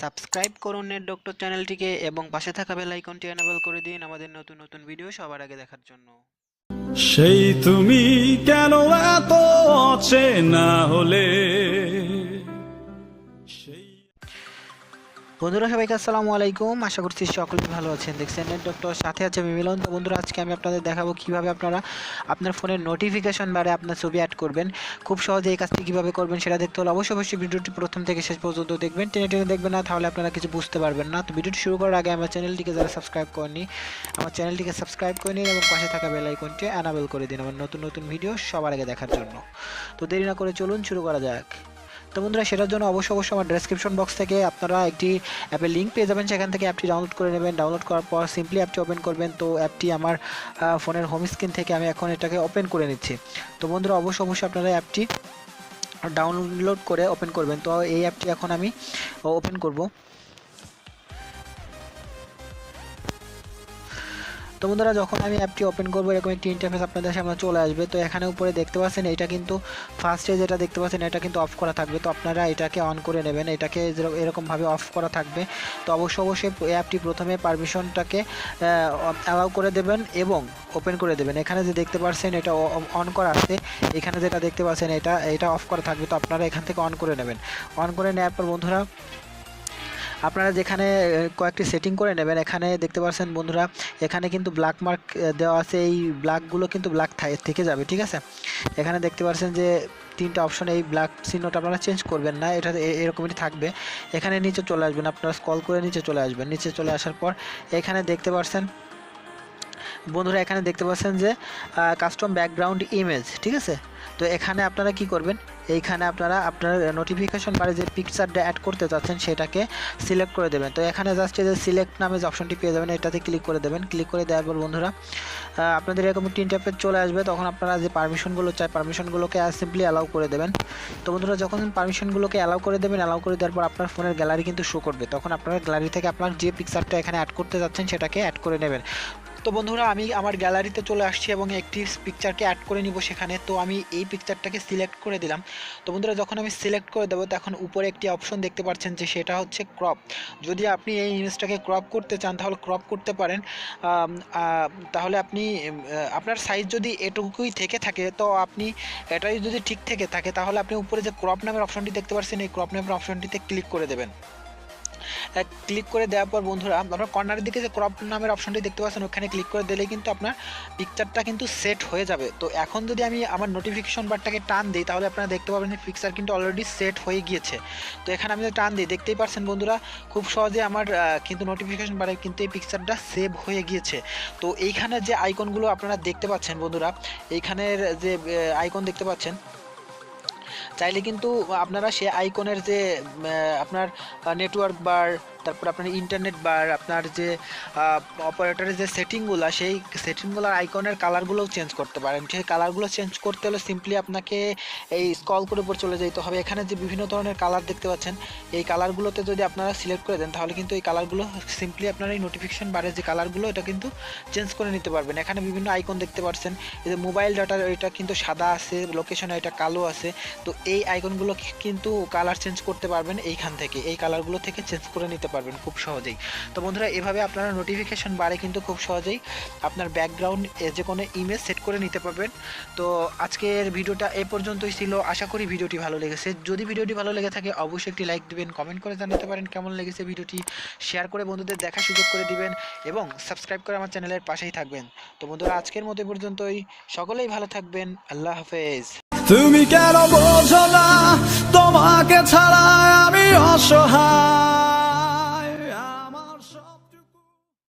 Subscribe করুন net doctor চ্যানেলটিকে এবং পাশে থাকা বেল আইকনটি এনেবল করে দিন আমাদের নতুন নতুন ভিডিও সবার আগে দেখার জন্য। সেই তুমি কেন এত অচেনা হলে? বন্ধুরা সবাইকে আসসালামু আলাইকুম, আশা করছি সকলে ভালো আছেন। দেখছেন নেট ডক্টর, সাথে আছে আমি মিলন। তো বন্ধুরা আজকে আমি আপনাদের দেখাবো কিভাবে আপনারা আপনার ফোনের নোটিফিকেশন বারে আপনার ছবি অ্যাড করবেন। খুব সহজে এই কাজটি কীভাবে করবেন সেটা দেখতে হলে অবশ্যই ভিডিওটি প্রথম থেকে শেষ পর্যন্ত দেখবেন, টেনে টেনে দেখবেন না, তাহলে আপনারা কিছু বুঝতে পারবেন না। তো ভিডিওটি শুরু করার আগে আমার চ্যানেলটিকে যারা সাবস্ক্রাইব করেনি, আমার চ্যানেলটিকে সাবস্ক্রাইব করে নিন এবং পাশে থাকা বেল আইকনটি এনেবল করে দিন আমার নতুন নতুন ভিডিও সবার আগে দেখার জন্য। তো দেরি না করে চলুন শুরু করা যাক। তো বন্ধুরা সেটার জন্য অবশ্যই আমার ডেসক্রিপশন বক্স থেকে আপনারা একটি অ্যাপের লিঙ্ক পেয়ে যাবেন, সেখান থেকে অ্যাপটি ডাউনলোড করে নেবেন। ডাউনলোড করার পর সিম্পলি অ্যাপটি ওপেন করবেন। তো অ্যাপটি আমার ফোনের হোম স্ক্রিন থেকে আমি এখন এটাকে ওপেন করে নিচ্ছি। তো বন্ধুরা অবশ্যই আপনারা অ্যাপটি ডাউনলোড করে ওপেন করবেন। তো এই অ্যাপটি এখন আমি ওপেন করব। তো বন্ধুরা যখন আমি অ্যাপটি ওপেন করবো এরকম একটি ইন্টারফেস আপনাদের সামনে চলে আসবে। তো এখানে উপরে দেখতে পাচ্ছেন এটা কিন্তু ফার্স্টে যেটা দেখতে পাচ্ছেন এটা কিন্তু অফ করা থাকবে। তো আপনারা এটাকে অন করে নেবেন, এটাকে এরকমভাবে অফ করা থাকবে। তো অবশ্যই অ্যাপটি প্রথমে পারমিশনটাকে অ্যালাউ করে দেবেন এবং ওপেন করে দেবেন। এখানে যে দেখতে পাচ্ছেন এটা অন করা আছে, এখানে যেটা দেখতে পাচ্ছেন এটা অফ করা থাকবে। তো আপনারা এখান থেকে অন করে নেবেন। অন করে নেওয়ার পর বন্ধুরা আপনারা যেখানে কয়েকটি সেটিং করে নেবেন, এখানে দেখতে পাচ্ছেন বন্ধুরা এখানে কিন্তু ব্ল্যাক মার্ক দেওয়া আছে, এই ব্ল্যাকগুলো কিন্তু ব্ল্যাক থেকে যাবে, ঠিক আছে। এখানে দেখতে পাচ্ছেন যে তিনটা অপশন, এই ব্ল্যাক চিহ্নটা আপনারা চেঞ্জ করবেন না, এটা এরকমই থাকবে। এখানে নিচে চলে আসবেন, আপনারা স্ক্রল করে নিচে চলে আসবেন। নিচে চলে আসার পর এখানে দেখতে পাচ্ছেন বন্ধুরা, এখানে দেখতে পাচ্ছেন যে কাস্টম ব্যাকগ্রাউন্ড ইমেজ, ঠিক আছে। তো এখানে আপনারা কি করবেন, এইখানে আপনারা আপনার নোটিফিকেশন বারে যে পিকচারটা অ্যাড করতে চাচ্ছেন সেটাকে সিলেক্ট করে দেবেন। তো এখানে জাস্ট এই যে সিলেক্ট নামে যে অপশনটি পেয়ে যাবেন, এটাতে ক্লিক করে দেবেন। ক্লিক করে দেওয়ার পর বন্ধুরা আপনাদের এরকম একটি ইন্টারফেস চলে আসবে। তখন আপনারা যে পারমিশনগুলো চাই পারমিশনগুলোকে সিম্পলি অ্যালাউ করে দেবেন। তো বন্ধুরা যখন পারমিশনগুলোকে অ্যালাউ করে দেবেন, অ্যালাউ করে দেওয়ার পর আপনার ফোনের গ্যালারি কিন্তু শো করবে। তখন আপনার গ্যালারি থেকে আপনার যে পিকচারটা এখানে অ্যাড করতে যাচ্ছেন সেটাকে অ্যাড করে নেবেন। তো বন্ধুরা আমি আমার গ্যালারিতে চলে আসছি এবং একটি পিকচারকে অ্যাড করে নিব সেখানে। তো আমি এই পিকচারটাকে সিলেক্ট করে দিলাম। তো বন্ধুরা যখন আমি সিলেক্ট করে দেবো তখন উপরে একটি অপশন দেখতে পাচ্ছেন যে সেটা হচ্ছে ক্রপ। যদি আপনি এই ইমেজটাকে ক্রপ করতে চান তাহলে ক্রপ করতে পারেন। তাহলে আপনি আপনার সাইজ যদি এটুকুই থেকে থাকে, তো আপনি এটাই যদি ঠিক থেকে থাকে তাহলে আপনি উপরে যে ক্রপ নামের অপশনটি দেখতে পাচ্ছেন এই ক্রপ নামের অপশনটিতে ক্লিক করে দেবেন। ক্লিক করে দেওয়ার পর বন্ধুরা আপনার কর্নারের দিকে যে ক্রপ নামের অপশনটি দেখতে পাচ্ছেন ওখানে ক্লিক করে দিলেই কিন্তু আপনার পিকচারটা কিন্তু সেট হয়ে যাবে। তো এখন যদি আমি আমার নোটিফিকেশন বারটাকে টান দিই তাহলে আপনারা দেখতে পাবেন যে পিকচার কিন্তু অলরেডি সেট হয়ে গিয়েছে। তো এখানে আমি যদি টান দিই দেখতেই পাচ্ছেন বন্ধুরা খুব সহজে আমার কিন্তু নোটিফিকেশন বারে কিন্তু এই পিকচারটা সেভ হয়ে গিয়েছে। তো এইখানে যে আইকনগুলো আপনারা দেখতে পাচ্ছেন বন্ধুরা, এইখানের যে আইকন দেখতে পাচ্ছেন, চাইলে কিন্তু আপনারা সে আইকনের যে আপনার নেটওয়ার্ক বার, তারপর আপনার ইন্টারনেট বার, আপনার যে অপারেটরের যে সেটিংগুলো সেই সেটিংগুলোর আইকনের কালারগুলোও চেঞ্জ করতে পারেন। সেই কালারগুলো চেঞ্জ করতে হলে সিম্পলি আপনাকে এই স্ক্রল করে উপর চলে যেতে হবে। এখানে যে বিভিন্ন ধরনের কালার দেখতে পাচ্ছেন এই কালারগুলোতে যদি আপনারা সিলেক্ট করে দেন তাহলে কিন্তু এই কালারগুলো সিম্পলি আপনারা এই নোটিফিকেশন বারের যে কালারগুলো এটা কিন্তু চেঞ্জ করে নিতে পারবেন। এখানে বিভিন্ন আইকন দেখতে পাচ্ছেন, এই যে মোবাইল ডাটার এটা কিন্তু সাদা আছে, লোকেশনে এটা কালো আছে। তো এই আইকনগুলো কিন্তু কালার চেঞ্জ করতে পারবেন এইখান থেকে, এই কালারগুলো থেকে চেঞ্জ করে নিতে পারবেন খুব সহজেই। তো বন্ধুরা এভাবে আপনারা নোটিফিকেশন বারে কিন্তু খুব সহজেই আপনার ব্যাকগ্রাউন্ড যে কোনো ইমেজ সেট করে নিতে পারবেন। তো আজকের ভিডিওটা এ পর্যন্তই ছিল। আশা করি ভিডিওটি ভালো লেগেছে। যদি ভিডিওটি ভালো লেগে থাকে অবশ্যই একটি লাইক দিবেন, কমেন্ট করে জানাতে পারেন কেমন লেগেছে ভিডিওটি, শেয়ার করে বন্ধুদের দেখার সুযোগ করে দিবেন এবং সাবস্ক্রাইব করে আমার চ্যানেলের পাশেই থাকবেন। তো বন্ধুরা আজকের মতো পর্যন্তই, সকলেই ভালো থাকবেন। আল্লাহ হাফেজ। তুমি কেন বোঝো না তোমাকে ছাড়া আমি অসহায়।